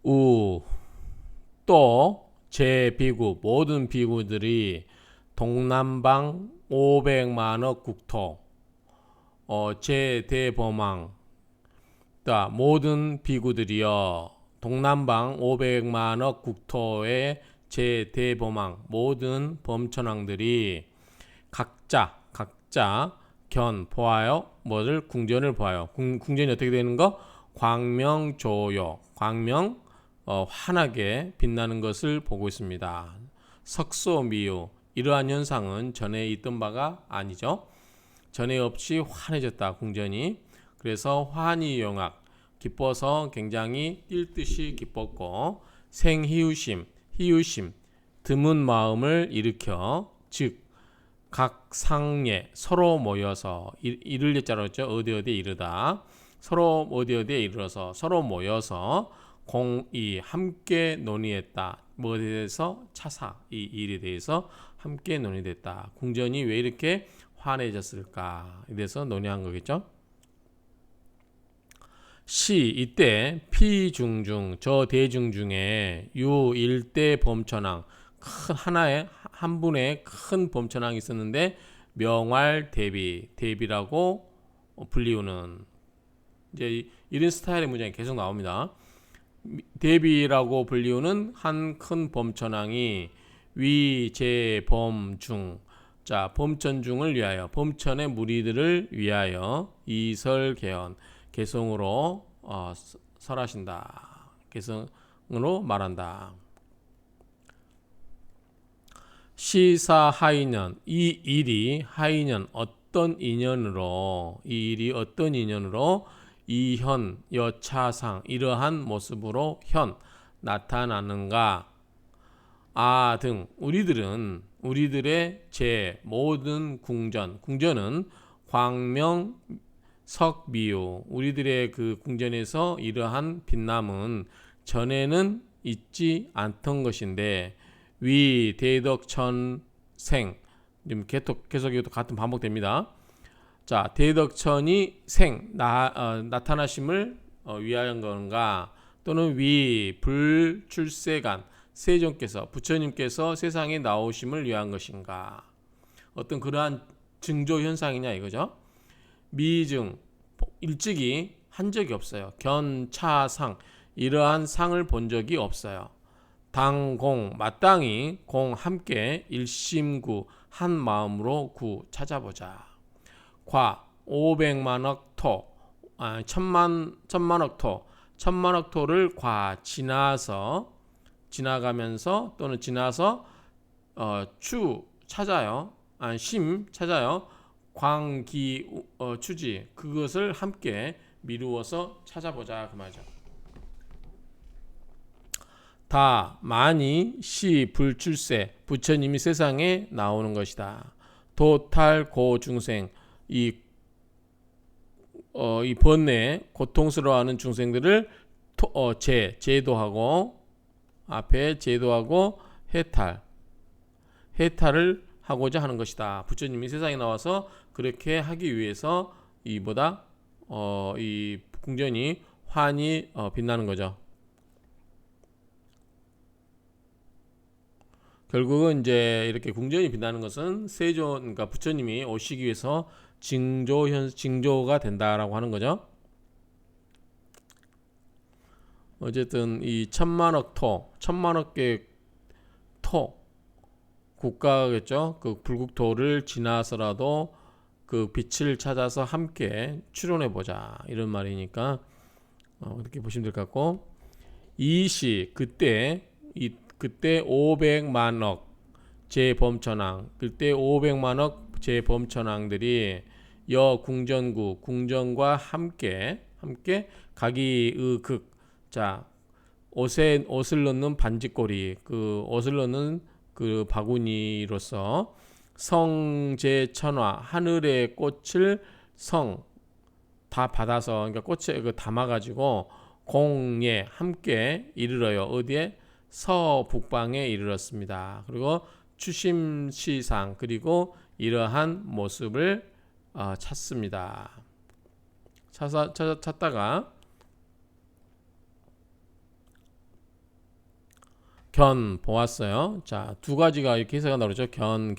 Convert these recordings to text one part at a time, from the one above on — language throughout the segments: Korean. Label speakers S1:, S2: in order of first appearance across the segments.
S1: 우, 또 제비구 모든 비구들이 동남방 500만억 국토 제대범왕 모든 비구들이여 동남방 500만억 국토의 제대범왕 모든 범천왕들이 각자 보아요. 뭐를 궁전을 보아요. 궁전이 어떻게 되는 거? 광명조요. 광명 환하게 빛나는 것을 보고 있습니다. 석소미유 이러한 현상은 전에 있던 바가 아니죠. 전에 없이 환해졌다 궁전이. 그래서 환희영악 기뻐서 굉장히 뛸 듯이 기뻤고 생희유심 희유심 드문 마음을 일으켜 즉 각 상예 서로 모여서 이를 예자로 했죠. 어디 이르다 서로 어디에 이르러서 서로 모여서 공이 함께 논의했다. 뭐에 대해서 차사 이 일에 대해서 함께 논의됐다. 궁전이 왜 이렇게 환해졌을까에 대해서 논의한 거겠죠. 시 이때 피중중 저 대중 중에 유 일대 범천왕 큰 하나의 한 분의 큰 범천왕이 있었는데 명활 대비라고 불리우는 이제 이런 스타일의 문장이 계속 나옵니다. 대비라고 불리우는 한 큰 범천왕이 위제범중 자 범천중을 위하여 범천의 무리들을 위하여 이설개헌 개성으로 설하신다. 개성으로 말한다. 시사하이년 이 일이 하이년 어떤 인연으로 이 일이 어떤 인연으로 이현 여차상 이러한 모습으로 현 나타나는가 등 우리들의 제 모든 궁전은 광명 석미유 우리들의 그 궁전에서 이러한 빛남은 전에는 있지 않던 것인데 위 대덕천생 지금 계속 이것도 같은 반복됩니다. 자 대덕천이 나타나심을 위하여 건가 또는 위 불출세간 세종께서 부처님께서 세상에 나오심을 위한 것인가 어떤 그러한 증조 현상이냐 이거죠. 미증 일찍이 한 적이 없어요. 견차상 이러한 상을 본 적이 없어요. 당공 마땅히 공 함께 일심구 한 마음으로 구 찾아보자. 과 500만억 토 천만억 토 천만억 토를 과 지나가면서 또는 지나서 추 찾아요. 심 찾아요. 광기 추지 그것을 함께 미루어서 찾아보자 그 말이죠. 다 많이 시 불출세 부처님이 세상에 나오는 것이다. 도탈 고중생 이 번뇌 고통스러워하는 중생들을 제도하고 앞에 제도하고 해탈을 하고자 하는 것이다. 부처님이 세상에 나와서 그렇게 하기 위해서 이 궁전이 환히 빛나는 거죠. 결국은 이제 이렇게 궁전이 빛나는 것은 그러니까 부처님이 오시기 위해서 징조가 된다라고 하는 거죠. 어쨌든 이 천만억 개의 토 국가겠죠. 그 불국토를 지나서라도 그 빛을 찾아서 함께 추론해 보자 이런 말이니까 그렇게 보시면 될 것 같고 이시 그때 500만억 제범천왕 그때 500만억 제범천왕들이 궁전과 함께 각이의극 자 옷을 넣는 반지꼬리 그 옷을 넣는 그 바구니로서 성제천화 하늘의 꽃을 다 받아서 그러니까 꽃에 담아가지고 공에 함께 이르러요. 어디에? 서북방에 이르렀습니다. 그리고 추심시상 그리고 이러한 모습을 찾습니다. 찾다가 견 보았어요. 자, 두 가지가 이렇게 해석가 나오죠. 견.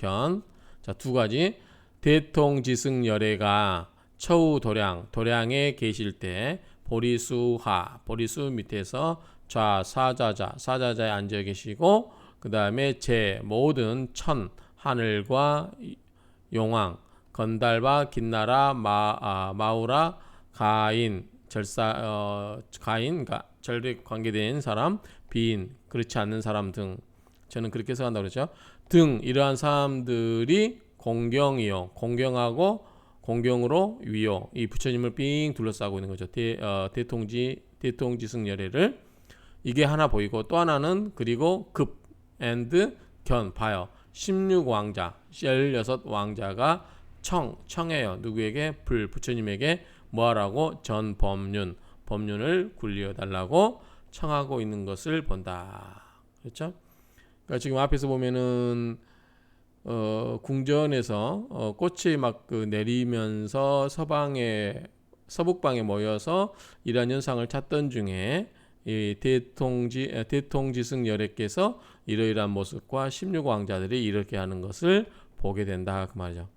S1: 자, 두 가지. 대통지승열애가 처우 도량에 계실 때 보리수 밑에서 사자자에 앉아 계시고 그 다음에 모든 천 하늘과 용왕 건달바 긴나라 마우라 가인 그러니까 절에 관계된 사람 비인 그렇지 않는 사람 등 저는 그렇게 해석한다고 그러죠. 등 이러한 사람들이 공경하고 공경으로 위요 이 부처님을 삥 둘러싸고 있는 거죠. 대통지승열애를 이게 하나 보이고 또 하나는 그리고 급 and 견 봐요. 16왕자 16왕자가 청해요. 누구에게? 부처님에게 뭐하라고? 법륜을 굴려 달라고 청하고 있는 것을 본다. 그렇죠? 그러니까 지금 앞에서 보면은 궁전에서 꽃이 막 내리면서 서북방에 모여서 이러한 현상을 찾던 중에 이 대통지승열애께서 이러이러한 모습과 16왕자들이 이렇게 하는 것을 보게 된다 그 말이죠.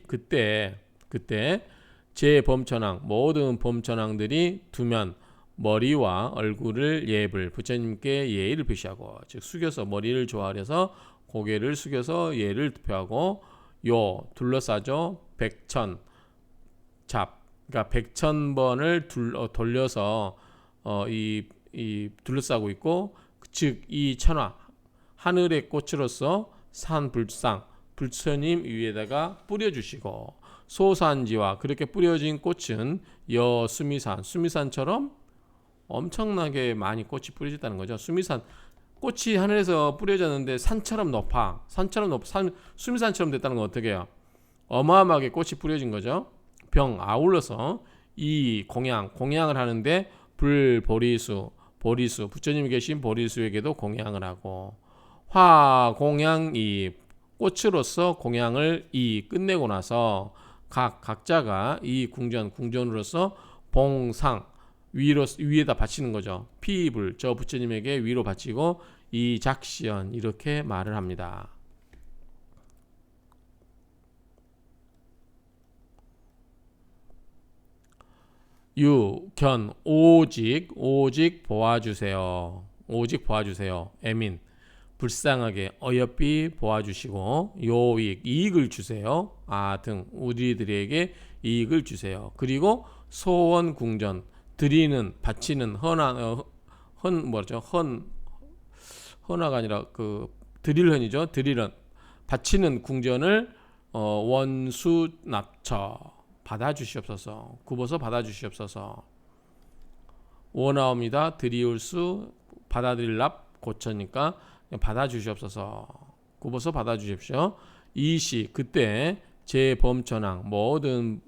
S1: 그때 제범천왕 모든 범천왕들이 두면 머리와 얼굴을 예불 부처님께 예의를 표시하고 즉 숙여서 머리를 조아려서 고개를 숙여서 예를 표하고 둘러싸죠. 백천 그러니까 100,000번을 돌려서 이 둘러싸고 있고 즉 이 천화 하늘의 꽃으로서 산불상 부처님 위에다가 뿌려주시고 소산지와 그렇게 뿌려진 꽃은 수미산처럼 엄청나게 많이 꽃이 뿌려졌다는 거죠. 꽃이 하늘에서 뿌려졌는데 산처럼 높아. 수미산처럼 됐다는 건 어떻게 해요? 어마어마하게 꽃이 뿌려진 거죠. 아울러서 이 공양을 하는데 보리수 부처님이 계신 보리수에게도 공양을 하고 화공양 이 꽃으로서 공양을 끝내고 나서 각자가 이 궁전으로서 봉상 위에다 바치는 거죠. 피입을 저 부처님에게 위로 바치고 이 작시연 이렇게 말을 합니다. 견 오직 보아주세요. 애민 불쌍하게 어여삐 보아주시고 이익을 주세요. 등 우리들에게 이익을 주세요. 그리고 소원 궁전 바치는 헌화가 아니라 드릴헌이죠. 바치는 궁전을 원수납처 받아주시옵소서. 굽어서 받아주시옵소서. 원하옵니다. 드리울수 받아들일랍 고쳐니까 받아주시옵소서. 굽어서 받아주십시오. 그때 제 범천왕 모든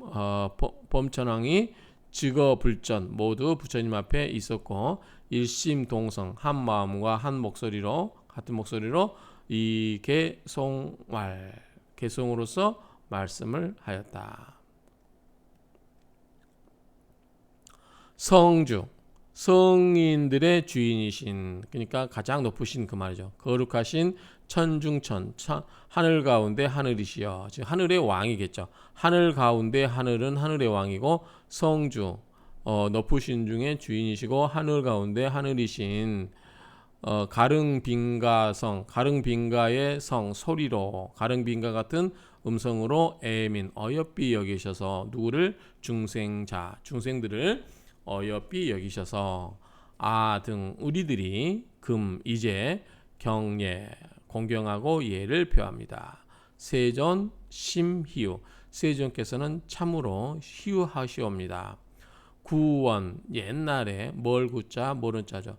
S1: 범천왕이 즉어불전 모두 부처님 앞에 있었고 일심동성 한 마음과 같은 목소리로 이 개송으로서 말씀을 하였다. 성인들의 주인이신 그러니까 가장 높으신 그 말이죠. 거룩하신 천중천 하늘 가운데 하늘이시여 즉 하늘의 왕이겠죠. 하늘 가운데 하늘은 하늘의 왕이고 성주 높으신 중에 주인이시고 하늘 가운데 하늘이신 가릉빈가의 성 소리로 가릉빈가 같은 음성으로 애민 어여삐 여기셔서 누구를 중생들을 어여삐 여기셔서 등 우리들이 이제 경례 공경하고 예를 표합니다. 세존 심희우 세존께서는 참으로 희우하시옵니다. 구원 옛날에 구자 모른 자죠.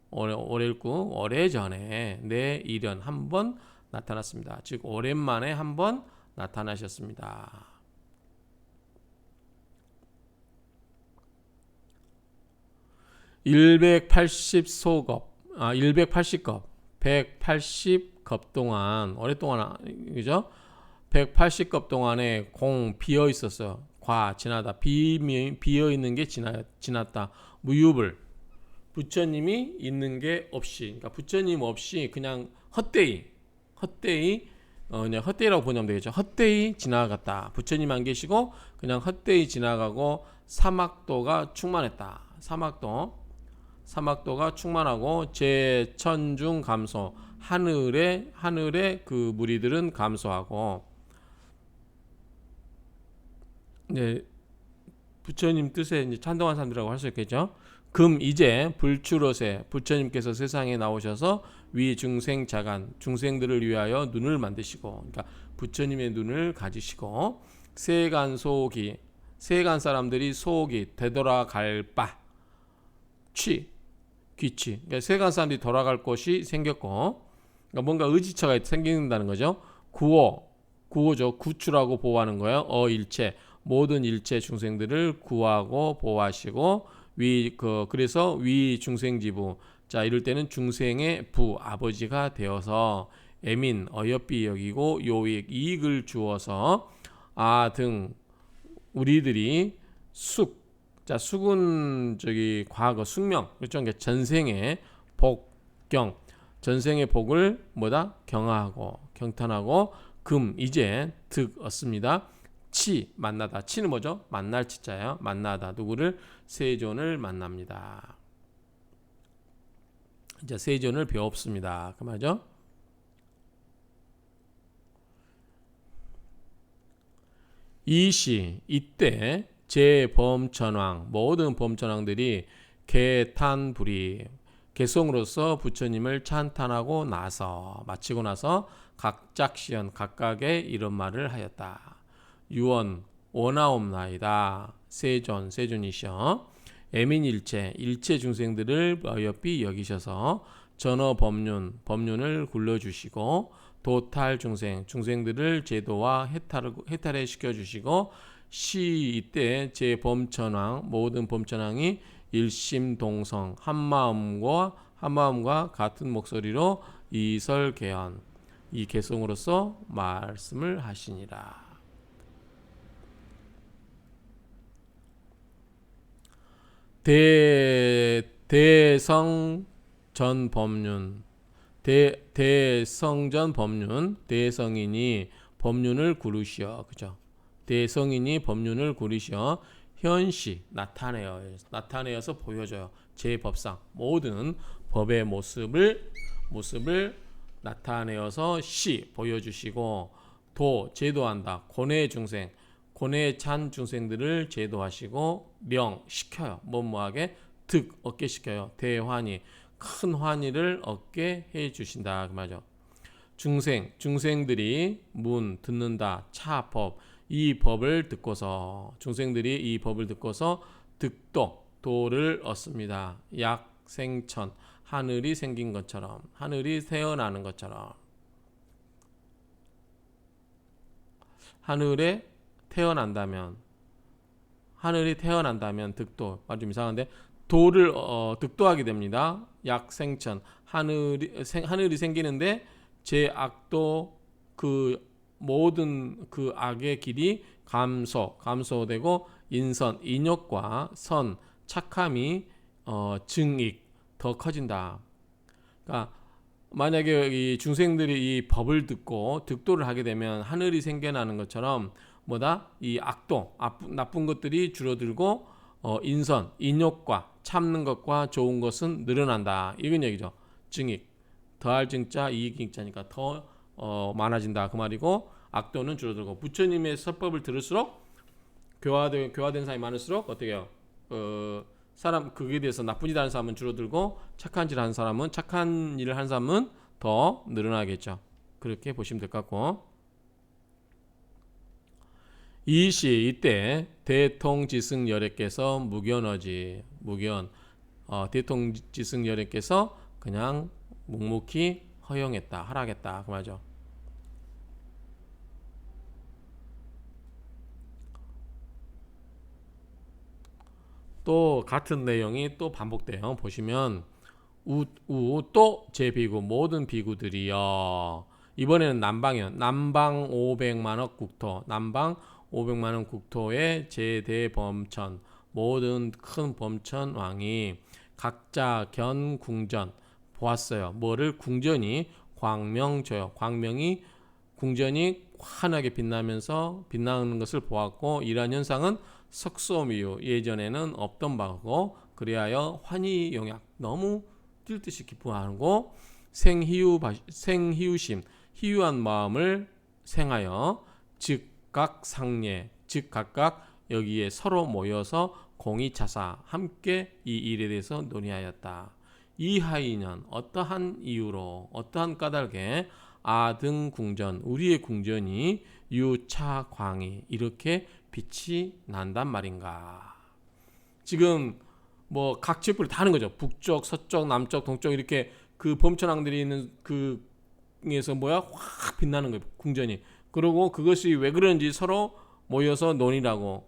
S1: 오래전에 내 일현 한번 나타났습니다. 즉 오랜만에 한번 나타나셨습니다. 180섭 180겁 동안 오랫동안 그죠? 180겁 동안에 비어 있었어요. 지나다 비어 있는 게 지났다. 무유불 부처님이 있는 게 없이, 그러니까 부처님 없이 그냥 헛되이 그냥 헛되이라고 보면 되겠죠. 헛되이 지나갔다. 부처님 안 계시고 그냥 헛되이 지나가고 사막도가 충만했다. 사막도가 충만하고 제천중 감소. 하늘에 그 무리들은 감소하고. 네, 부처님 뜻에 이제 찬동한 사람들이라고 할 수 있겠죠. 금 이제 불추롯에 부처님께서 세상에 나오셔서 위 중생 자간 중생들을 위하여 눈을 만드시고, 그러니까 부처님의 눈을 가지시고 세간 사람들이 소옥이 되돌아갈 바 귀취, 그러니까 세간 사람들이 돌아갈 곳이 생겼고, 그러니까 뭔가 의지처가 생긴다는 거죠. 구호죠. 구출하고 보호하는 거예요. 일체 모든 일체 중생들을 구하고 보호하시고 그래서 위 중생지부. 자, 이럴 때는 중생의 부 아버지가 되어서 애민 어여삐 여기고 요익 이익을 주어서 등 우리들이 숙은 과거 숙명, 그렇죠? 그러니까 전생의 복을 경하고 경탄하고 금 이제 득 얻습니다. 치 만나다. 치는 뭐죠? 만날 치자예요. 만나다. 누구를? 세존을 만납니다. 이제 세존을 배웁습니다. 그 말이죠. 이때 제범천왕 모든 범천왕들이 개탄불이 개성으로서 부처님을 찬탄하고 마치고 나서 각작시연 각각의 이런 말을 하였다. 유언 원하옵나이다. 세존이시여 애민일체 일체 중생들을 어여삐 여기셔서 전어 법륜을 굴려주시고 도탈 중생들을 제도와 해탈해 시켜주시고 이때 제범천왕 모든 범천왕이 일심동성 한마음과 같은 목소리로 이설개연 이 개성으로서 말씀을 하시니라. 대성전 법륜 대성인이 법륜을 구르시어, 그죠? 대성인이 법륜을 구르시어 현시 나타내어서 보여줘요. 제 법상 모든 법의 모습을 나타내어서 보여주시고 제도한다. 고뇌 찬 중생들을 제도하시고 시켜요. 뭐하게 득 얻게 시켜요. 대환희 큰 환희를 얻게 해 주신다 그 말이죠. 중생들이 듣는다. 차법 이 법을 듣고서 중생들이 이 법을 듣고서 도를 얻습니다. 약생천 하늘이 생긴 것처럼 하늘이 태어나는 것처럼 하늘이 태어난다면 득도 좀 이상한데 도를 득도하게 됩니다. 약생천 하늘이 생기는데 제 악도 모든 악의 길이 감소되고 인욕과 착함이 증익 더 커진다. 그러니까 만약에 이 중생들이 이 법을 듣고 득도를 하게 되면 하늘이 생겨나는 것처럼 이 나쁜 것들이 줄어들고 인욕과 참는 것과 좋은 것은 늘어난다. 이건 얘기죠. 증익 더할 증자 이익익자니까 더 많아진다 그 말이고, 악도는 줄어들고 부처님의 설법을 들을수록 교화된 사람이 많을수록 어떻게 해요? 그게 대해서 나쁜 짓 하는 사람은 줄어들고 착한 일을 하는 사람은 더 늘어나겠죠. 그렇게 보시면 될 것 같고, 이때 대통지승열애께서 대통지승열애께서 그냥 묵묵히 허락했다 그 말이죠. 또 같은 내용이 또 반복돼요. 보시면 또 제비구 모든 비구들이여. 이번에는 남방이요. 남방 500만억 국토 남방 500만원 국토의 제대범천 모든 큰 범천 왕이 각자 견 궁전 보았어요. 뭐를 궁전이 광명조요. 광명이 궁전이 환하게 빛나면서 빛나는 것을 보았고 이러한 현상은 석소미유 예전에는 없던 바고 그리하여 환희용약 너무 뛸 듯이 기뻐하고 생희유심 희유한 마음을 생하여 즉각상례 즉 각각 여기에 서로 모여서 공의차사 함께 이 일에 대해서 논의하였다. 이하이년 어떠한 이유로 어떠한 까닭에 아등 궁전 우리의 궁전이 유차광이 이렇게 빛이 난단 말인가. 지금 뭐 각 지역별로 다 하는 거죠. 북쪽, 서쪽, 남쪽, 동쪽 이렇게 그 범천왕들이 있는 그에서 확 빛나는 거예요. 궁전이. 그리고 그것이 왜 그런지 서로 모여서 논의라고.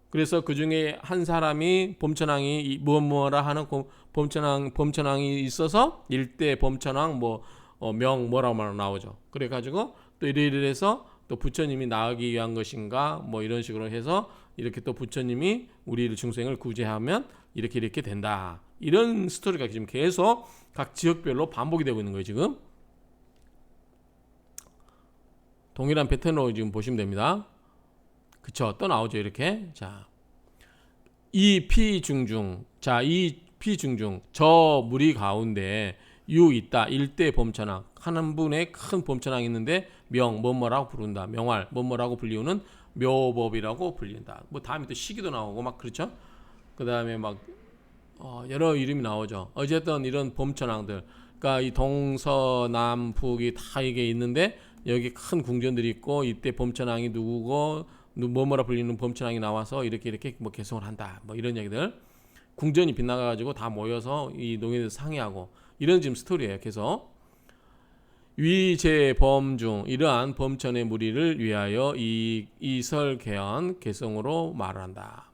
S1: 그래서 그 중에 한 사람이 범천왕이 뭐라 하는 범천왕이 있어서 일대 범천왕 명 뭐라고 나오죠. 그래가지고 또 이래서 또 부처님이 나으기 위한 것인가 뭐 이런 식으로 해서 이렇게 또 부처님이 우리를 중생을 구제하면 이렇게 된다. 이런 스토리가 지금 계속 각 지역별로 반복이 되고 있는 거예요. 지금 동일한 패턴으로 지금 보시면 됩니다. 그쵸? 또 나오죠. 이렇게. 자, 이 피중중. 자, 이 피중중. 저 무리 가운데 유 있다. 일대 범천왕. 한 분의 큰 범천왕이 있는데 명 뭐라고 부른다. 명활 뭐라고 불리우는 묘법이라고 불린다. 뭐 다음에 또 시기도 나오고 막 그렇죠. 그 다음에 막 여러 이름이 나오죠. 어쨌든 이런 범천왕들. 그러니까 이 동서남북이 다 이게 있는데 여기 큰 궁전들이 있고 이때 범천왕이 누구고 뭐라 불리는 범천왕이 나와서 이렇게 뭐 개성을 한다. 뭐 이런 얘기들. 궁전이 빗나가가지고 다 모여서 이 농인들 상의하고 이런 지금 스토리예요. 계속 위제범중 이러한 범천의 무리를 위하여 이설개연 개성으로 말한다.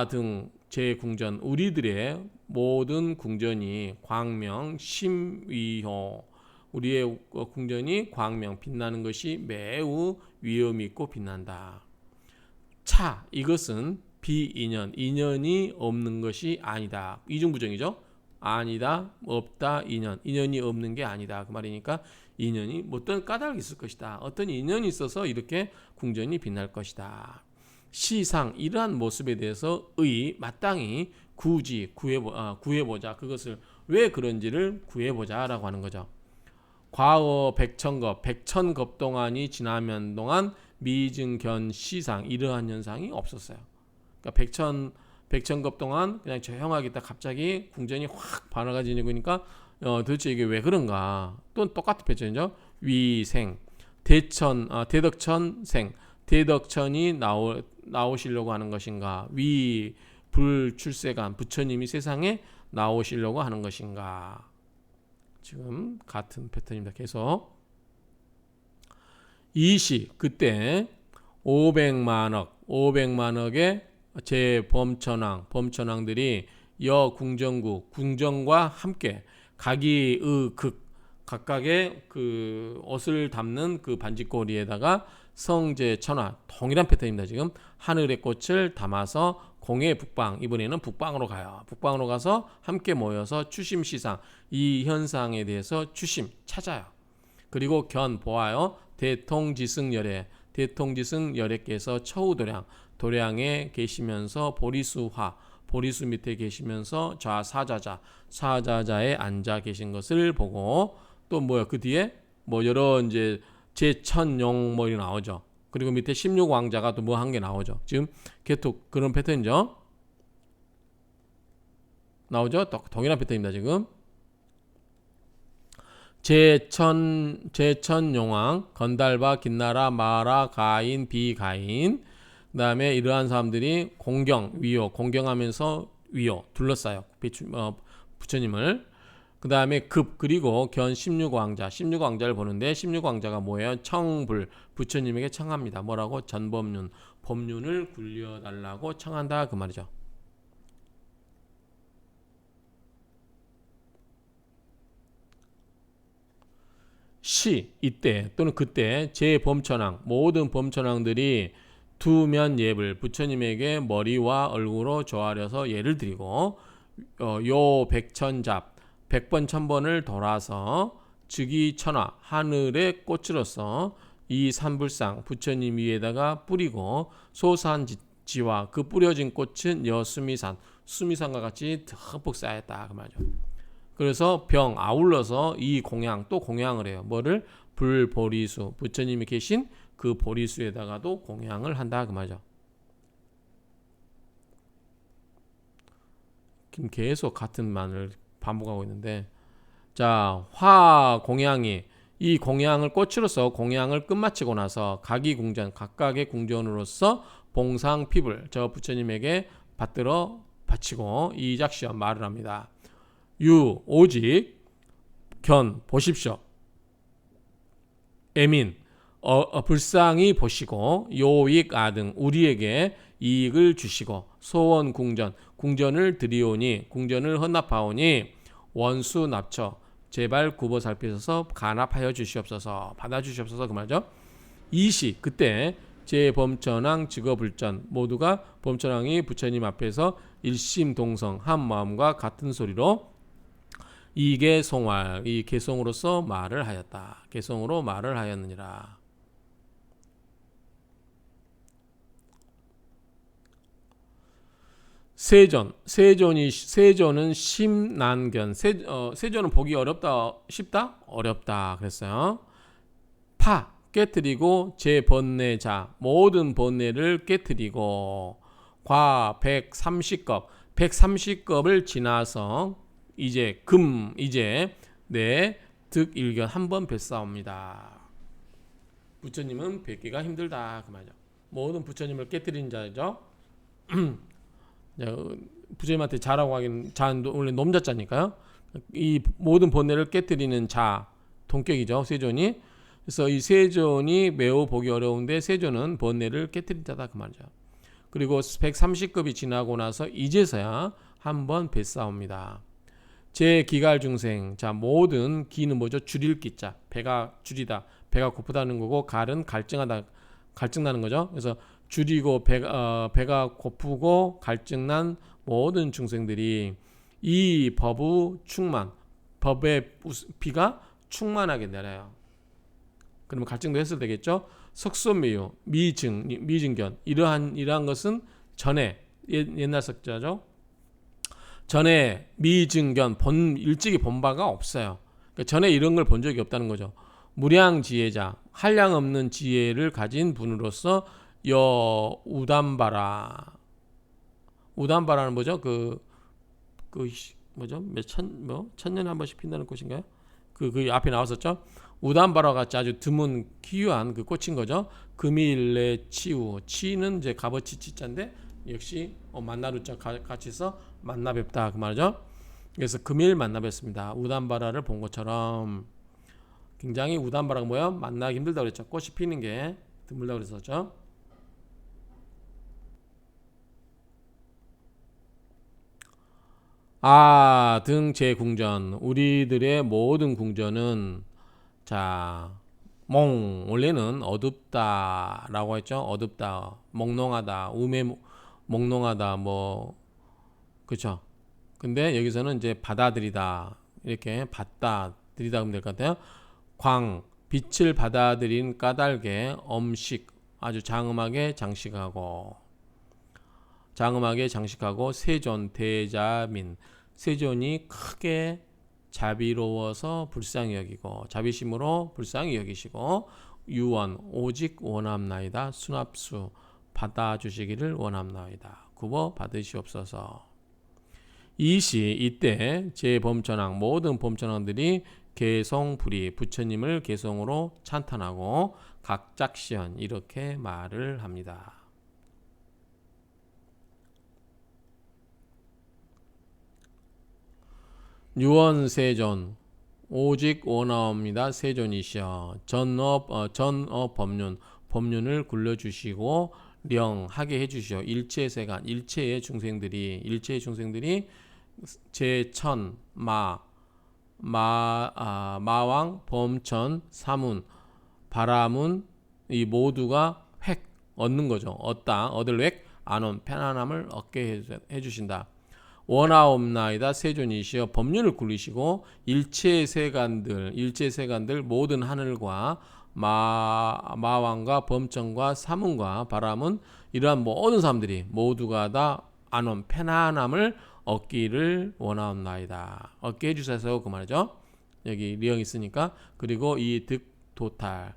S1: 등 제궁전 우리들의 모든 궁전이 광명 심위호 우리의 궁전이 광명 빛나는 것이 매우 위엄이 있고 빛난다. 차 이것은 비인연 인연이 없는 것이 아니다. 이중부정이죠. 아니다 없다 인연이 없는 게 아니다 그 말이니까 인연이 어떤 까닭이 있을 것이다. 어떤 인연이 있어서 이렇게 궁전이 빛날 것이다. 시상 이러한 모습에 대해서 마땅히 굳이 구해보자. 그것을 왜 그런지를 구해보자라고 하는 거죠. 과거 백천겁 동안이 지나면 동안 미증견 시상 이러한 현상이 없었어요. 그러니까 백천겁 동안 그냥 조용하게 있다 갑자기 궁전이 확 밝아지니까 도대체 이게 왜 그런가? 또 똑같은 패턴이죠. 위생 대덕천생 대덕천이 나오시려고 하는 것인가? 불출세간 부처님이 세상에 나오시려고 하는 것인가? 지금 같은 패턴입니다. 계속 이시 그때 500만억의 범천왕들이 여궁전국 궁전과 함께 각각의 그 옷을 담는 그 반지꼬리에다가 성제천화 동일한 패턴입니다. 지금 하늘의 꽃을 담아서 공의 북방 이번에는 북방으로 가요. 북방으로 가서 함께 모여서 추심시상 이 현상에 대해서 찾아요. 그리고 보아요. 대통지승열애께서 처우도량에 계시면서 보리수 밑에 계시면서 사자자에 앉아 계신 것을 보고 또 그 뒤에 여러 이제 제천용 이렇게 나오죠. 그리고 밑에 16왕자가 또 한 게 나오죠. 지금 계속 그런 패턴이죠. 나오죠? 또 동일한 패턴입니다. 지금 제천용왕 건달바 긴나라 마라 가인 비가인 그 다음에 이러한 사람들이 공경하면서 둘러싸요. 부처님을. 그 다음에 그리고 견 16왕자를 보는데 16왕자가 뭐예요? 청불 부처님에게 청합니다. 뭐라고? 법륜을 굴려달라고 청한다 그 말이죠. 이때 또는 그때 제범천왕 모든 범천왕들이 두면 예불 부처님에게 머리와 얼굴로 조아려서 예를 드리고 요 백천잡 100번 1000번을 돌아서 즉위천하 하늘의 꽃으로서 이 산불상 부처님 위에다가 뿌리고 소산지와 그 뿌려진 꽃은 여수미산 수미산과 같이 듬뿍 쌓였다 그 말이죠. 그래서 병 아울러서 이 공양 또 공양을 해요. 뭐를? 불보리수 부처님이 계신 그 보리수에다가도 공양을 한다 그 말이죠. 계속 같은 말을 반복하고 있는데 자, 화 공양이 이 공양을 꽃으로서 공양을 끝마치고 나서 각이 궁전 각각의 궁전으로서 봉상 피불 저 부처님에게 받들어 바치고 이작시어 말을 합니다. 유 오직 견 보십시오. 애민 불쌍히 보시고 요익 아등 우리에게 이익을 주시고 소원 궁전을 드리오니 궁전을 헌납하오니 원수 납처 제발 굽어 살피셔서 간합하여 주시옵소서 받아주시옵소서 그 말이죠. 이시 그때 제범천왕 직어불전 모두가 범천왕이 부처님 앞에서 일심동성 한 마음과 같은 소리로 이계송활 이 개송으로서 말을 하였다. 개송으로 말을 하였느니라. 세존은 심난견 세존은 보기 어렵다 쉽다 어렵다 그랬어요. 파 깨뜨리고 제 번뇌자 모든 번뇌를 깨뜨리고 과 130급 130급을 지나서 이제 내 득일견 한번 뵀사옵니다. 부처님은 뵙기가 힘들다 그 말이죠. 모든 부처님을 깨뜨린 자죠. 부처님한테 자라고 하긴 자는 원래 놈자자니까요. 이 모든 번뇌를 깨뜨리는 자 동격이죠. 세존이. 그래서 이 세존이 매우 보기 어려운데 세존은 번뇌를 깨뜨린 자다 그 말이죠. 그리고 130급이 지나고 나서 이제서야 한번 뵀사옵니다. 제 기갈 중생 자 모든 기는 뭐죠? 줄일 기자 배가 줄이다 배가 고프다는 거고 갈은 갈증하다 갈증나는 거죠. 그래서 줄이고 배가 고프고 갈증난 모든 중생들이 이 법의 충만 법의 비가 충만하게 내려요. 그러면 갈증도 했을 되겠죠. 석소미유 미증견 이러한 것은 전에 옛날 석자죠. 전에 미증견 일찍이 본 바가 없어요. 그러니까 전에 이런 걸 본 적이 없다는 거죠. 무량지혜자 한량 없는 지혜를 가진 분으로서 여 우담바라는 뭐죠? 그 뭐죠? 천년에 한 번씩 핀다는 꽃인가요? 그 앞에 나왔었죠. 우담바라 같이 아주 드문 기유한 그 꽃인 거죠. 금일래 치우 치는 이제 값어치 치자인데 역시 만나루자 같이 써 만나 뵙다 그 말이죠. 그래서 금일 만나 뵙습니다. 우담바라를 본 것처럼 굉장히 우담바라가 뭐야? 만나기 힘들다 그랬죠. 꽃이 피는 게 드물다 그랬었죠. 등 제궁전 우리들의 모든 궁전은 자 원래는 어둡다라고 했죠. 어둡다, 몽롱하다, 몽롱하다 그렇죠. 근데 여기서는 이제 받아들이다 이렇게 받아들이다 하면 될 것 같아요. 빛을 받아들인 까닭에 엄식 아주 장엄하게 장식하고 세존 대자민 세존이 크게 자비로워서 불쌍히 여기고 자비심으로 불쌍히 여기시고 유원 오직 원함나이다 수납수 받아주시기를 원함나이다 굽어 받으시옵소서. 이때 제범천왕 모든 범천왕들이 개송불이 부처님을 개송으로 찬탄하고 각작시연 이렇게 말을 합니다. 유원세존 오직 원하옵니다. 세존이시여 전업 법륜을 굴려주시고 령하게 해주시오. 일체의 세간 일체의 중생들이 제천 마왕 범천 사문 바라문 이 모두가 얻는 거죠. 얻을 획 안원 편안함을 얻게 해주신다. 원하옵나이다 세존이시여 법륜을 굴리시고 일체 세간들 모든 하늘과 마왕과 범천과 사문과 바람은 이러한 모든 사람들이 모두가 다 안원 편안함을 얻기를 원하옵나이다. 얻게 해주셔서 그 말이죠. 여기 리엉이 있으니까. 그리고 이 득도탈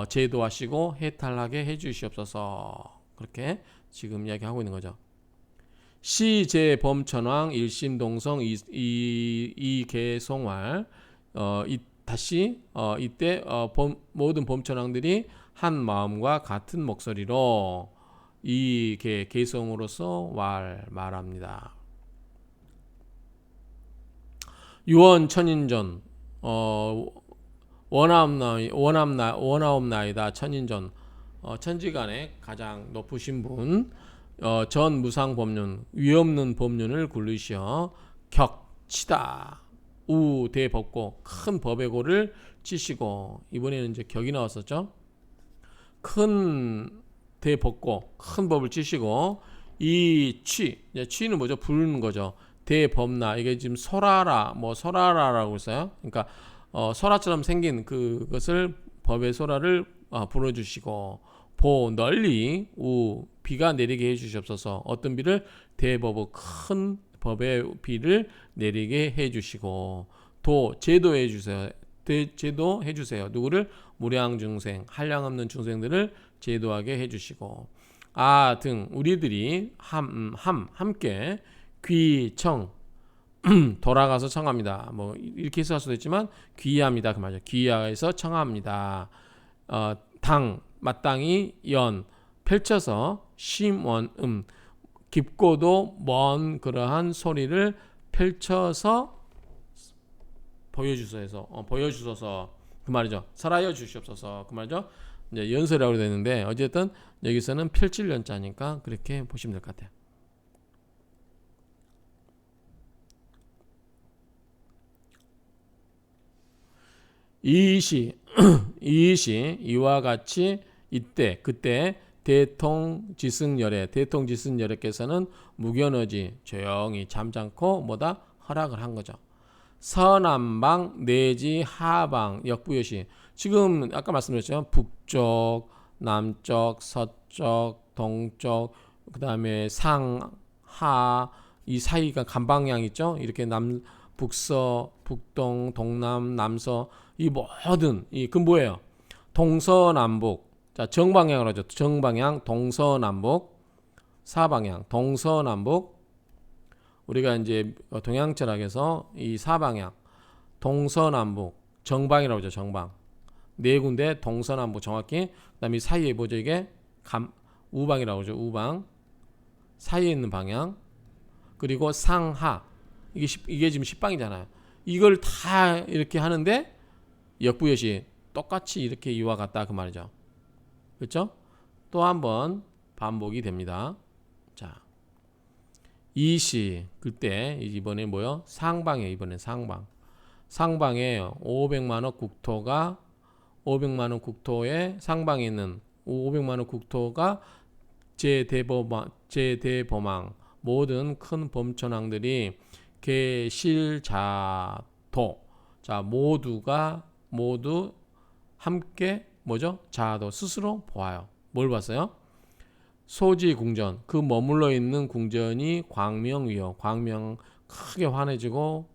S1: 제도하시고 해탈하게 해주시옵소서. 그렇게 지금 이야기하고 있는 거죠. 시제범천왕 일심동성 이계송활 다시 이때 모든 범천왕들이 한 마음과 같은 목소리로 이 계성으로서 말합니다. 유언 천인전 원하옵나이다 천인전 천지간에 가장 높으신 분 전 무상 법륜 위없는 법륜을 굴리시어 격치다 우 대법고 큰 법의 고를 치시고 이번에는 이제 격이 나왔었죠. 큰 대법고 큰 법을 치시고 이 취는 뭐죠? 부르는 거죠. 대법나 이게 지금 설하라라고 했어요. 그러니까 설하처럼 생긴 그것을 법의 설하를 불어주시고 보 널리 우 비가 내리게 해주시옵소서. 어떤 비를? 대법의 큰 법의 비를 내리게 해주시고 도 제도해 주세요. 제도해 주세요. 누구를? 무량중생 한량 없는 중생들을 제도하게 해주시고 등 우리들이 함께 귀청 돌아가서 청합니다. 뭐 이렇게 해석할 수도 있지만 귀의합니다. 그 말이죠. 귀의해서 청합니다. 당 마땅히 연 펼쳐서 심원 깊고도 먼 그러한 소리를 펼쳐서 보여주소서 그 말이죠. 설하여 주시옵소서 그 말이죠. 이제 연설이라고 되는데 어쨌든 여기서는 펼칠 연자니까 그렇게 보시면 될 것 같아요. 이시 이와 같이 그때 대통지승열애께서는 무견어지 조용히 잠잠고 뭐다 허락을 한 거죠. 서남방 내지 하방 역부여시 지금 아까 말씀드렸죠. 북쪽, 남쪽, 서쪽, 동쪽 그 다음에 상하 이 사이가 간방향 있죠. 이렇게 북서, 북동, 동남, 남서 이 모든 그 뭐예요? 동서남북. 자, 정방향으로 하죠. 정방향, 동서남북, 사방향, 동서남북. 우리가 이제 동양철학에서 이 사방향, 동서남북, 정방이라고 하죠. 정방. 네 군데 동서남북 정확히. 그다음에 사이에 뭐죠? 이게 우방이라고 하죠. 우방. 사이에 있는 방향. 그리고 상하. 이게 지금 10방이잖아요. 이걸 다 이렇게 하는데 역부여시 똑같이 이렇게 이와 같다 그 말이죠. 그렇죠? 또 한번 반복이 됩니다. 자, 이시 그때 이번에 뭐요? 상방에 이번에 상방에 500만원 국토에 상방에 있는 500만원 국토가 제대범왕 모든 큰 범천왕들이 계실자도 자 모두 함께 뭐죠? 자도 스스로 보아요. 뭘 봤어요? 소지궁전 그 머물러 있는 궁전이 광명위요. 광명 크게 환해지고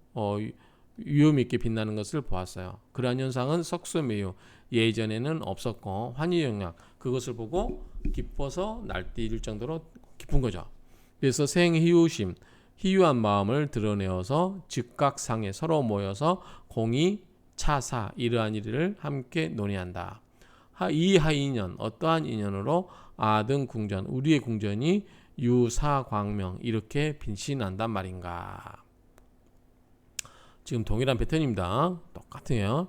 S1: 위험 있게 빛나는 것을 보았어요. 그러한 현상은 석수매유 예전에는 없었고 환희영약 그것을 보고 기뻐서 날뛸 정도로 기쁜 거죠. 그래서 생희유심 희유한 마음을 드러내어서 즉각상에 서로 모여서 공의 차사 이러한 일을 함께 논의한다. 이 하인연 어떠한 인연으로 아등 궁전 우리의 궁전이 유사광명 이렇게 빛이 난단 말인가. 지금 동일한 패턴입니다. 똑같아요.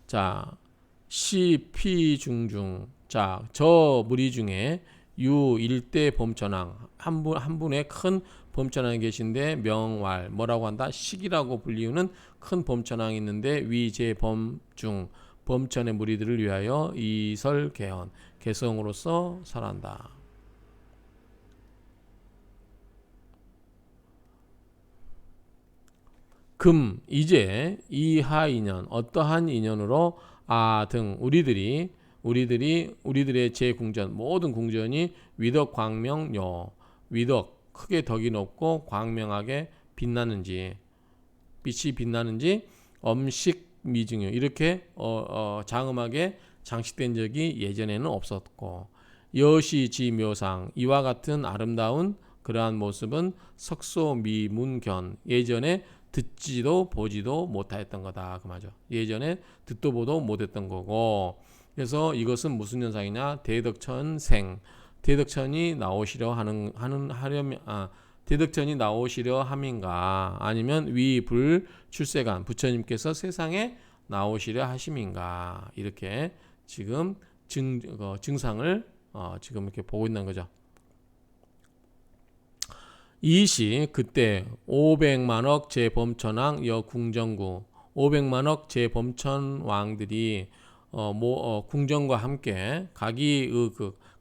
S1: 자, 시피중중 자, 저 무리 중에 유 일대 범천왕 한 분의 큰 범천왕이 계신데 명왈 뭐라고 한다? 식이라고 불리우는 큰 범천왕이 있는데 위제범중 범천의 무리들을 위하여 이설개헌 개성으로서 설한다. 금 이제 이하 인연 어떠한 인연으로 등 우리들의 제궁전 모든 궁전이 위덕 광명요 위덕 크게 덕이 높고 광명하게 빛나는지 빛이 빛나는지 엄식 미증요 이렇게 장엄하게 장식된 적이 예전에는 없었고 여시지묘상 이와 같은 아름다운 그러한 모습은 석소미문견 예전에 듣지도 보지도 못하였던 거다 그 말이죠. 예전에 듣도 보도 못했던 거고 그래서 이것은 무슨 현상이냐 대덕천생 대덕천이 나오시려 하려면 대덕천이 나오시려 함인가 아니면 위불 출세간 부처님께서 세상에 나오시려 하심인가 이렇게 지금 증상을 지금 이렇게 보고 있는 거죠. 이시 그때 500만억 제범천왕 여궁정구 500만억 제범천 왕들이 궁정과 함께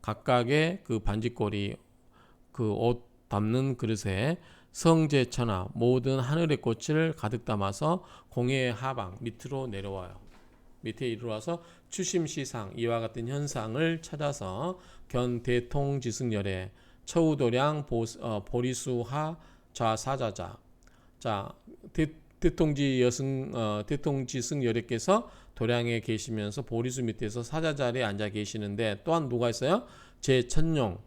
S1: 각각의 그 반지꼬리 그 옷 담는 그릇에 성제천하 모든 하늘의 꽃을 가득 담아서 공의 하방 밑으로 내려와요. 밑에 이르러와서 추심시상 이와 같은 현상을 찾아서 견대통지승열에 처우도량 보리수하 좌사자자 자 대통지승 여래께서 도량에 계시면서 보리수 밑에서 사자자리에 앉아 계시는데 또한 누가 있어요? 제천용왕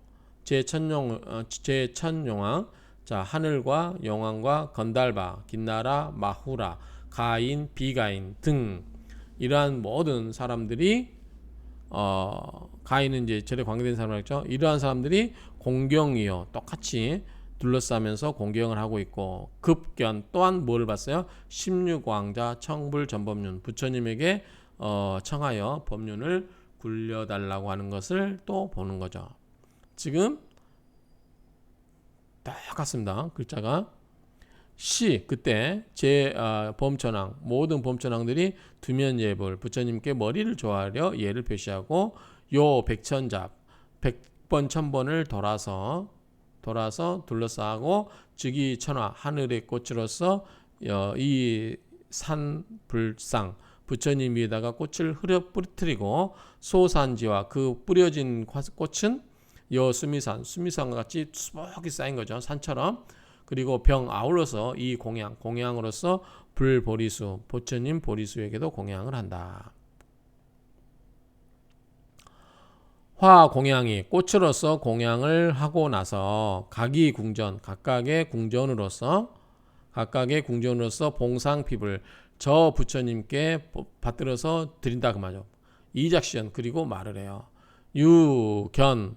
S1: 자 하늘과 영왕과 건달바 긴나라 마후라 가인 비가인 등 이러한 모든 사람들이 가인은 이제 절에 관계된 사람이죠. 이러한 사람들이 공경이요 똑같이 둘러싸면서 공경을 하고 있고 급견 또한 뭘 봤어요? 16왕자 청불전법륜 부처님에게 청하여 법륜을 굴려달라고 하는 것을 또 보는 거죠. 지금 똑같습니다. 글자가 그때 범천왕 모든 범천왕들이 두면예불 부처님께 머리를 조아려 예를 표시하고 요 백천잡 100번 1000번을 돌아서 둘러싸고 즉위천화 하늘의 꽃으로서 이 산불상 부처님 위에다가 꽃을 흐려 뿌리뜨리고 소산지와 그 뿌려진 꽃은 수미산과 같이 수북이 쌓인 거죠. 산처럼. 그리고 병 아울러서 이 공양으로서 불보리수 부처님 보리수에게도 공양을 한다. 화 공양이 꽃으로서 공양을 하고 나서 각각의 궁전으로서 봉상핍을 저 부처님께 받들어서 드린다 그 말이죠. 이작시연 그리고 말을 해요. 유견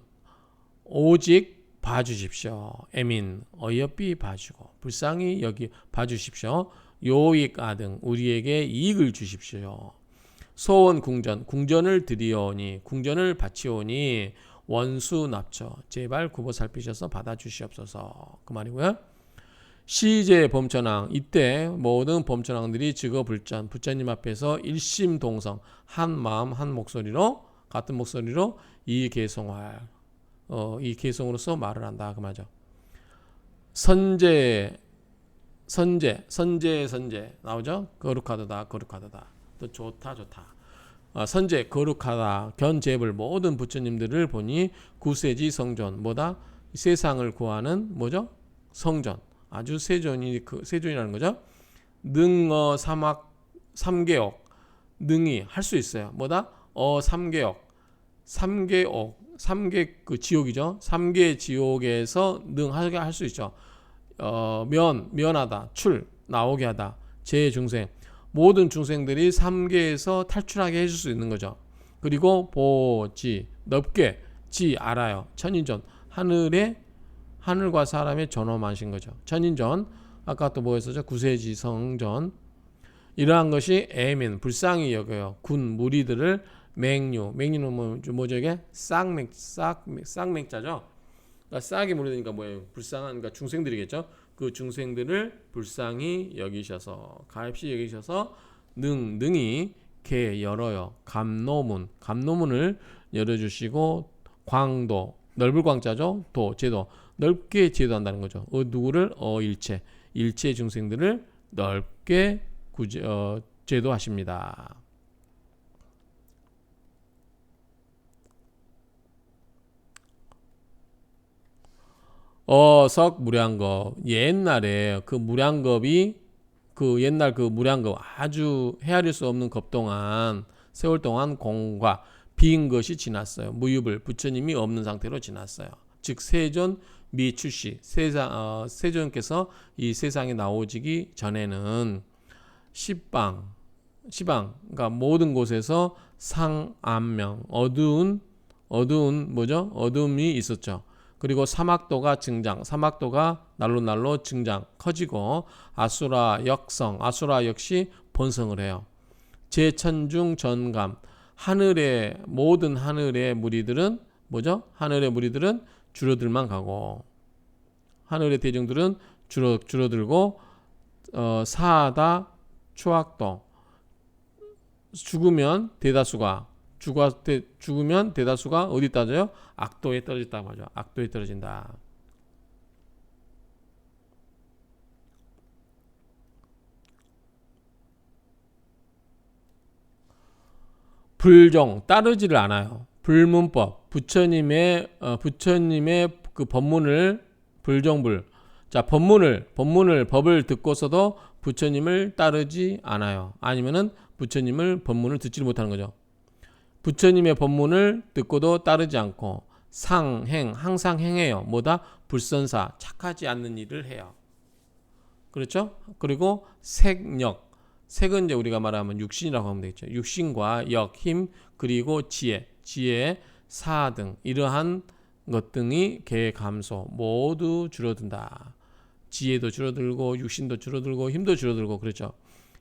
S1: 오직 봐주십시오. 애민 어여삐 봐주고 불쌍히 여기 봐주십시오. 요익아등 우리에게 이익을 주십시오. 소원 궁전을 드리오니 궁전을 바치오니 원수 납처 제발 굽어 살피셔서 받아주시옵소서 그 말이고요. 시제 범천왕 이때 모든 범천왕들이 즉어불전 부처님 앞에서 일심동성 한 마음 한 목소리로 같은 목소리로 이 개송으로서 말을 한다 그 말이죠. 선제 나오죠. 거룩하도다 또 좋다 선제 거룩하다 견제불 모든 부처님들을 보니 구세지 성전 뭐다 세상을 구하는 뭐죠 성전 아주 세존이라는 거죠. 능어 사막 삼계옥 능이 할 수 있어요. 뭐다 삼계옥 삼계 그 지옥이죠. 삼계 지옥에서 능하게 할 수 있죠. 면하다 나오게 하다 제중생 모든 중생들이 삼계에서 탈출하게 해줄 수 있는 거죠. 그리고 보지 넓게 지 알아요. 천인전 하늘과 사람의 전험하신 거죠. 천인전 아까 또 뭐였었죠? 구세지 성전 이러한 것이 애민 불쌍히 여겨요. 군 무리들을 맹류는 뭐죠 이게 쌍맹자죠. 그러니까 싹이 무리니까 뭐예요? 불쌍한 그러니까 중생들이겠죠. 그 중생들을 불쌍히 여기셔서 가엾이 여기셔서 능히 개 열어요. 감노문을 열어주시고 광도 넓을 광자죠. 제도 넓게 제도한다는 거죠. 누구를 일체 중생들을 넓게 제도하십니다. 어석 무량겁. 옛날에 그 무량겁이 옛날 그 무량겁 아주 헤아릴 수 없는 겁 동안 세월 동안 공과 빈 것이 지났어요. 무유불 부처님이 없는 상태로 지났어요. 즉 세존 미출시 세존께서 이 세상에 나오시기 전에는 시방 그러니까 모든 곳에서 상암명 어두운 뭐죠? 어둠이 있었죠. 그리고 사막도가 증장, 사막도가 날로 증장, 커지고 아수라 역시 번성을 해요. 제천중 전감, 모든 하늘의 무리들은 뭐죠? 하늘의 무리들은 줄어들만 가고 하늘의 대중들은 줄어들고 사하다 추악도 죽으면 대다수가 어디 따져요? 악도에 떨어졌다고 하죠. 악도에 떨어진다. 불종 따르지를 않아요. 불문법 부처님의 그 법문을 불종불 자 법을 듣고서도 부처님을 따르지 않아요. 아니면은 부처님을 법문을 듣지 못하는 거죠. 부처님의 법문을 듣고도 따르지 않고 항상 행해요. 뭐다? 불선사 착하지 않는 일을 해요. 그렇죠? 그리고 색은 이제 우리가 말하면 육신이라고 하면 되겠죠. 육신과 역, 힘, 그리고 지혜, 사 등 이러한 것 등이 개 감소 모두 줄어든다. 지혜도 줄어들고 육신도 줄어들고 힘도 줄어들고 그렇죠.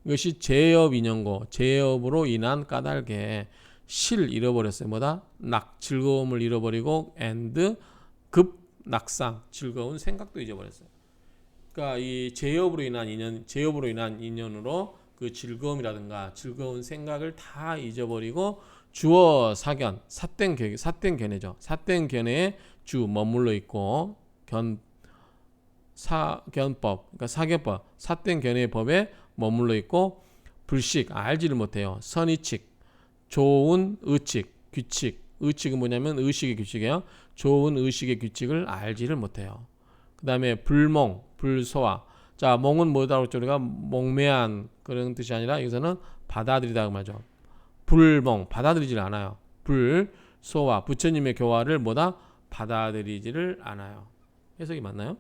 S1: 이것이 제업으로 인한 까닭에 잃어버렸어요. 뭐다? 즐거움을 잃어버리고 급 낙상 즐거운 생각도 잊어버렸어요. 그러니까 이 제업으로 인한 인연으로 그 즐거움이라든가 즐거운 생각을 다 잊어버리고 주어 사견 삿된 견해죠. 삿된 견해에 주 머물러 있고 사견법 그러니까 사견법 삿된 견해의 법에 머물러 있고 불식 알지를 못해요. 선의칙 좋은 의칙 규칙 의칙은 뭐냐면 의식의 규칙이에요. 좋은 의식의 규칙을 알지를 못해요. 그 다음에 불몽 불소화 자 몽은 뭐다고 했죠? 우리가 몽매한 그런 뜻이 아니라 여기서는 받아들이다고 말하죠. 불몽 받아들이질 않아요. 불소화 부처님의 교화를 뭐다? 받아들이지를 않아요. 해석이 맞나요?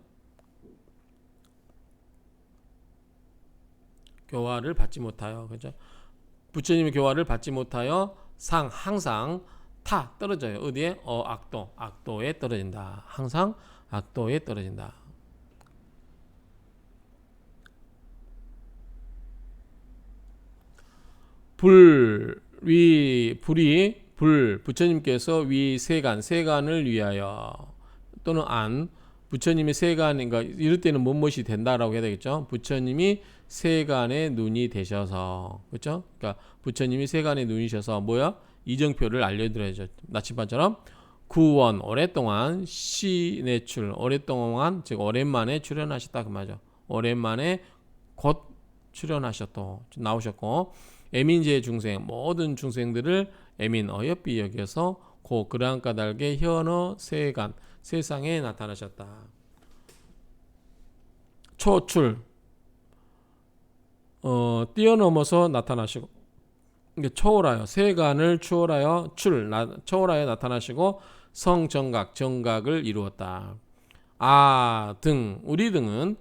S1: 교화를 받지 못하여 그죠? 부처님의 교화를 받지 못하여 항상 떨어져요. 어디에? 악도에 떨어진다. 항상 악도에 떨어진다. 부처님께서 세간을 위하여 또는 부처님의 세간인가 이럴 때는 무엇이 된다라고 해야 되겠죠. 부처님이 세간의 눈이 되셔서 그렇죠. 그러니까 부처님이 세간의 눈이셔서 이정표를 알려드려야죠. 나침반처럼 구원 오랫동안 시내출 오랫동안 즉 오랜만에 출연하셨다 그 말이죠. 오랜만에 곧 나오셨고 애민제 중생 모든 중생들을 애민 어여삐 여겨서 그러한 까닭에 현어 세상에 나타나셨다. 초출 뛰어넘어서 나타나시고 초월하여 세간을 초월하여 나타나시고 정각을 이루었다. 우리 등은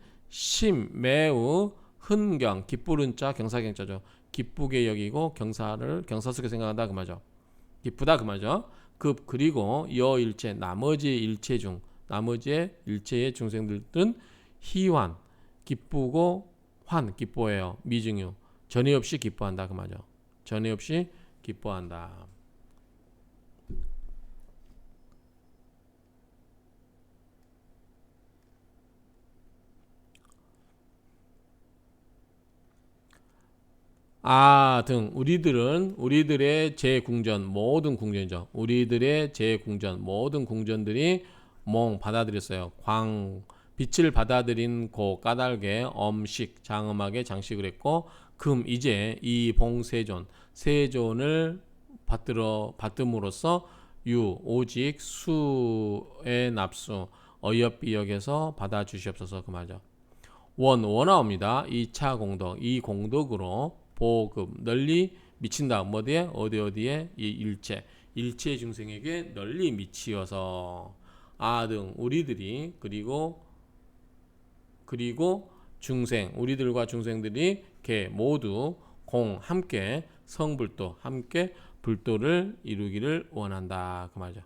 S1: 매우 흔경 기쁘른 자 경사경자죠. 기쁘게 여기고 경사스럽게 생각한다 그 말이죠. 기쁘다 그 말이죠. 그리고 여일체 나머지의 일체의 중생들은 희환 기쁘고 기뻐해요. 미증유 전에 없이 기뻐한다 그 말이죠. 전에 없이 기뻐한다. 우리들의 제궁전 모든 궁전이죠. 우리들의 제궁전 모든 궁전들이 받아들였어요. 빛을 받아들인 고 까닭에 엄식 장엄하게 장식을 했고 금 이제 이 봉세존 세존을 받음으로써 유 오직 수의 납수 어여삐역에서 받아 주시옵소서 그 말이죠. 원나옵니다. 2차 공덕 이 공덕으로 보급 널리 미친다. 뭐디에 어디에 이 일체 중생에게 널리 미치어서 아등 우리들이 그리고 중생 우리들과 중생들이 개 모두 공 함께 성불도 함께 불도를 이루기를 원한다 그 말이죠.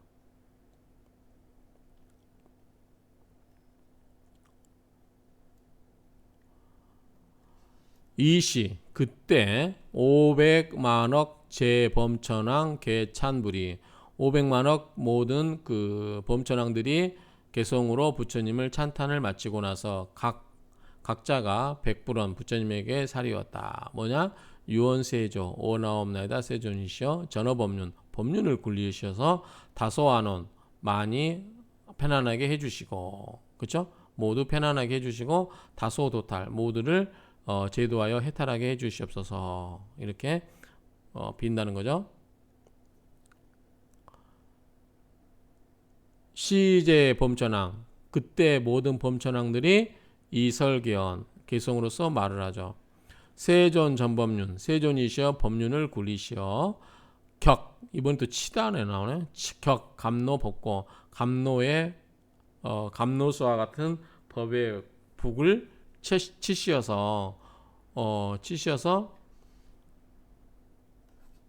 S1: 이시 그때 500만억 제범천왕 개찬불이 500만억 모든 그 범천왕들이 개성으로 부처님을 찬탄을 마치고 나서 각자가 100불원 부처님에게 살이었다. 뭐냐? 유언세조 오나옵나이다 세존이시여 전어법륜 법륜을 굴리셔서 다소안원 많이 편안하게 해주시고 그쵸? 모두 편안하게 해주시고 다소도탈 모두를 제도하여 해탈하게 해주시옵소서 이렇게 빈다는 거죠. 시제 범천왕 그때 모든 범천왕들이 이설계언 개성으로서 말을 하죠. 세존 전법륜 세존이시여 법륜을 굴리시어 격 이번 또 치단에 나오네. 격 감노 법고 감노의 감노수와 같은 법의 북을 치시어서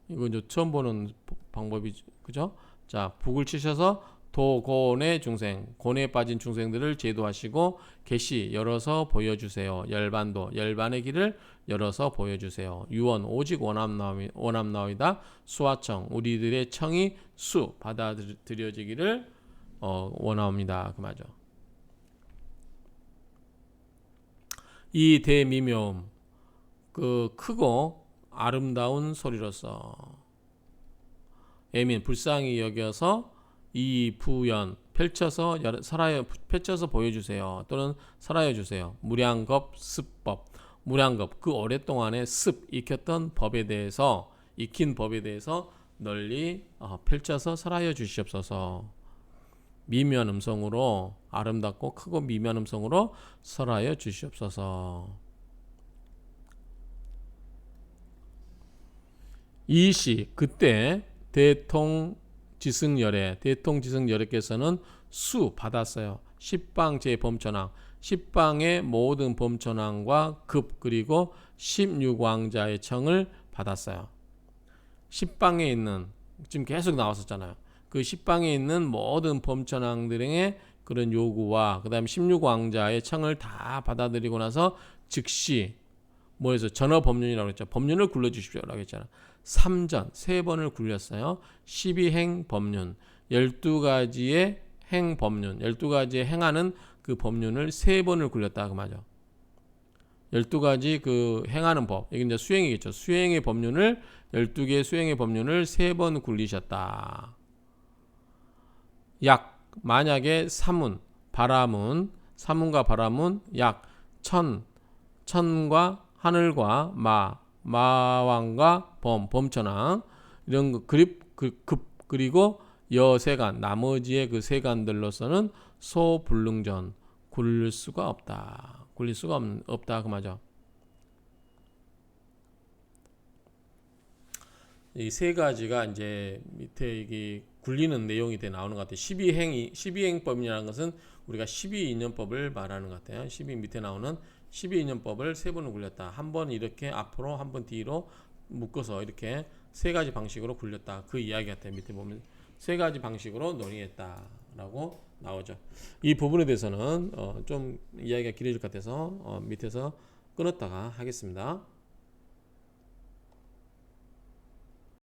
S1: 이거 이제 처음 보는 방법이죠. 그죠? 자, 북을 치셔서 도곤의 중생, 곤에 빠진 중생들을 제도하시고 계시 열어서 보여주세요. 열반의 길을 열어서 보여주세요. 유언 오직 원함나오이다. 수화청 우리들의 청이 수 받아들여지기를 원하옵니다. 그 말이죠. 이 대미묘음 그 크고 아름다운 소리로서 애민 불쌍히 여겨서 이 부연 펼쳐서 보여주세요. 또는 설하여 주세요. 무량겁 습법 무량겁 그 오랫동안에 익혔던 법에 대해서 익힌 법에 대해서 널리 펼쳐서 설하여 주시옵소서. 미묘한 음성으로 아름답고 크고 미묘한 음성으로 설하여 주시옵소서. 이시 그때 대통지승열애께서는 수 받았어요. 10방 제범천왕 10방의 모든 범천왕과 급 그리고 16왕자의 청을 받았어요. 10방에 있는 지금 계속 나왔었잖아요. 그 10방에 있는 모든 범천왕들의 그런 요구와 그 다음에 16왕자의 청을 다 받아들이고 나서 즉시 뭐해서 전어법륜이라고 했죠. 법륜을 굴려주십시오라고 했잖아. 3전 3번을 굴렸어요. 12행 법륜 12가지의 행 법륜 12가지의 행하는 그 법륜을 3번을 굴렸다 그 말이죠. 12가지 그 행하는 법 이게 이제 수행이겠죠. 수행의 법륜을 12개의 수행의 법륜을 3번 굴리셨다. 약 만약에 사문과 바람은 약 천과 하늘과 마왕과 범천왕 이런 거 그리고 여세간 나머지의 그 세간들로서는 소불능전 굴릴 수가 없다 그 말이죠. 이 세 가지가 이제 밑에 이게 굴리는 내용이 나오는 것 같아요. 12행법이라는 것은 우리가 12인연법을 말하는 것 같아요. 12 밑에 나오는 12인연법을 3번을 굴렸다. 한 번 이렇게 앞으로 한 번 뒤로 묶어서 이렇게 3가지 방식으로 굴렸다. 그 이야기 같아요. 밑에 보면 3가지 방식으로 논의했다라고 나오죠. 이 부분에 대해서는 좀 이야기가 길어질 것 같아서 밑에서 끊었다가 하겠습니다.